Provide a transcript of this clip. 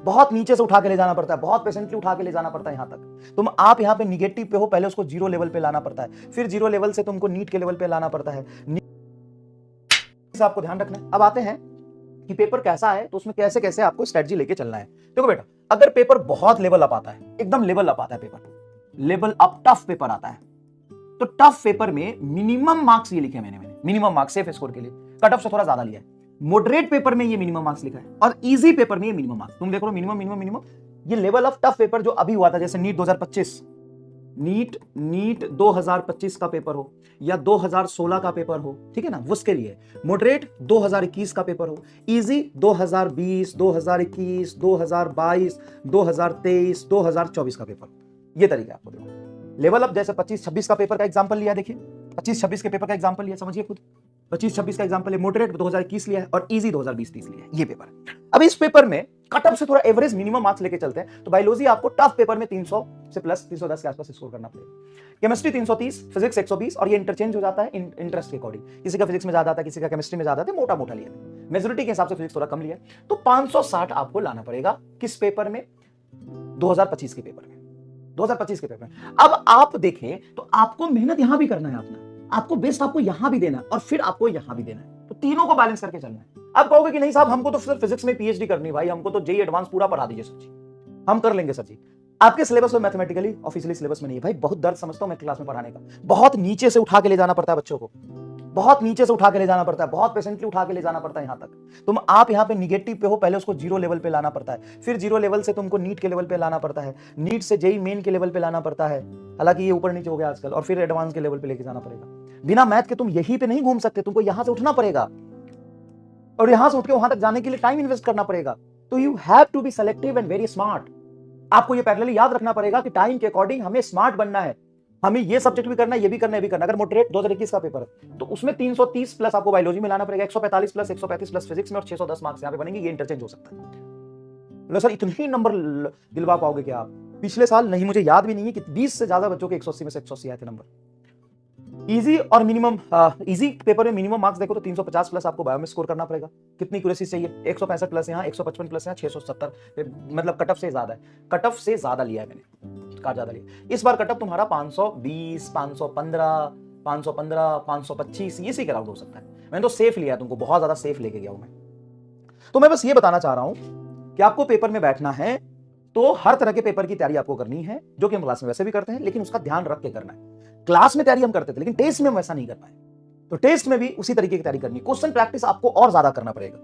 बहुत नीचे से उठा के ले जाना पड़ता है, बहुत पेशेंटली उठा के ले जाना पड़ता है यहां तक। आप यहां पे निगेटिव पे हो, पहले उसको जीरो लेवल पे लाना पड़ता है, फिर जीरो लेवल से तुमको नीट के लेवल पे लाना पड़ता है। आपको ध्यान रखना है। अब आते हैं कि पेपर कैसा है, तो उसमें कैसे कैसे आपको स्ट्रेटजी लेके चलना है। देखो बेटा, अगर पेपर बहुत लेवल अप आता है, एकदम लेवल अप आता है paper, level up tough paper आता है, तो टफ पेपर में मिनिमम मार्क्स ये लिखे मैंने मिनिमम मार्क्स सेफ स्कोर के लिए, कट ऑफ से थोड़ा ज्यादा लिया है। मॉडरेट पेपर में ये मिनिमम मार्क्स लिखा है और इजी पेपर में ये मिनिमम मार्क्स, तुम देख लो मिनिमम मिनिमम मिनिमम। ये लेवल ऑफ टफ पेपर जो अभी हुआ था, जैसे नीट 2025, नीट 2025 का पेपर हो या 2016 का पेपर हो, ठीक है ना, उसके लिए मॉडरेट 2021 का पेपर हो, इजी 2020, 2021, 2022, 2023, 2024 का पेपर। ये तरीका आपको देखो। लेवल अप जैसे 25-26 का पेपर का एग्जांपल लिया, देखिए 25-26 के पेपर का एग्जांपल लिया, समझिए खुद। 25-26 का एग्जांपल है, मॉडरेट 2021 लिया है और इजी 2020-30 लिया है, ये पेपर। अब इस पेपर में कट ऑफ से थोड़ा एवरेज मिनिमम मार्क्स लेके चलते हैं, तो बायोलॉजी आपको टफ पेपर में 300 से प्लस 310 के आसपास स्कोर करना पड़ेगा। केमिस्ट्री 330, फिजिक्स 120, और ये इंटरचेंज हो जाता है इंटरेस्ट के अकॉर्डिंग, किसी का फिजिक्स में ज्यादा आता है, किसी का केमिस्ट्री में ज्यादा आता है, मोटा मोटा लिया है, मेजोरिटी के हिसाब से फिजिक्स थोड़ा कम लिया, तो 560 आपको लाना पड़ेगा किस पेपर में, 2025 के पेपर में, 2025 के पेपर में। अब आप देखें तो आपको मेहनत यहां भी करना है, अपना आपको बेस्ट आपको यहां भी देना है और फिर आपको यहां भी देना है, तो तीनों को बैलेंस करके चलना है। आप कहोगे कि नहीं साहब, हमको तो सिर्फ फिजिक्स में पीएचडी करनी है भाई, हमको तो जेई एडवांस पूरा पढ़ा दीजिए सर जी, हम कर लेंगे सर जी। आपके सिलेबस में मैथमेटिकली ऑफिशियली सिलेबस में नहीं है भाई, बहुत दर्द समझता हूं मैं क्लास में पढ़ाने का, बहुत नीचे से उठा के ले जाना पड़ता है बच्चों को, बहुत नीचे से उठा के ले जाना पड़ता है, बहुत पेशेंटली उठा के ले जाना पड़ता है यहां तक। आप यहां पे निगेटिव पे हो, पहले उसको जीरो लेवल पे लाना पड़ता है, फिर जीरो लेवल से तुमको नीट के लेवल पे लाना पड़ता है, नीट से जेई मेन के लेवल पे लाना पड़ता है, हालांकि ये ऊपर नीचे हो गया आजकल, और फिर एडवांस के लेवल पे लेके जाना पड़ेगा। बिना मैथ के तुम यहीं पे नहीं घूम सकते, तुमको यहां से उठना पड़ेगा और यहां से उठ के वहां तक जाने के लिए टाइम इन्वेस्ट करना पड़ेगा। तो you have to be selective and very smart. आपको ये पैरेलली याद रखना पड़ेगा कि टाइम के अकॉर्डिंग हमें स्मार्ट बनना है, हमें ये सब्जेक्ट भी करना है, ये भी करना है, ये भी करना है। अगर मॉडरेट 2021 का पेपर है तो उसमें 330 प्लस आपको बायोलॉजी में लाना पड़ेगा, 145 प्लस 135 प्लस फिजिक्स में, और 610 मार्क्स यहां पे बनेंगे। ये इंटरचेंज हो सकता है। सर इतने नंबर दिलवा पाओगे क्या आप? पिछले साल नहीं, मुझे याद भी नहीं है कि 20 से ज्यादा बच्चों के 180 में से 180 आए थे नंबर। इजी और मिनिमम, इजी पेपर में मिनिमम मार्क्स देखो तो 350 प्लस आपको बायो में स्कोर करना पड़ेगा। कितनी एक्यूरेसी चाहिए? 165 प्लस यहाँ, 155 प्लस यहाँ, 670, मतलब कट ऑफ से ज्यादा है, कट ऑफ से ज्यादा लिया है मैंने, कहा ज्यादा लिया। इस बार कट ऑफ तुम्हारा 520, 515, 515, 525 ये सी अराउंड हो सकता है। मैंने तो सेफ लिया, तुमको बहुत ज्यादा सेफ लेके गया हूं मैं। तो मैं बस ये बताना चाह रहा हूं कि आपको पेपर में बैठना है तो हर तरह के पेपर की तैयारी आपको करनी है, जो कि हम क्लास में वैसे भी करते हैं, लेकिन उसका ध्यान रख के करना है। क्लास में तैयारी हम करते थे, लेकिन टेस्ट में हम वैसा नहीं कर पाए, तो टेस्ट में भी उसी तरीके की तैयारी करनी। क्वेश्चन प्रैक्टिस आपको और ज्यादा करना पड़ेगा।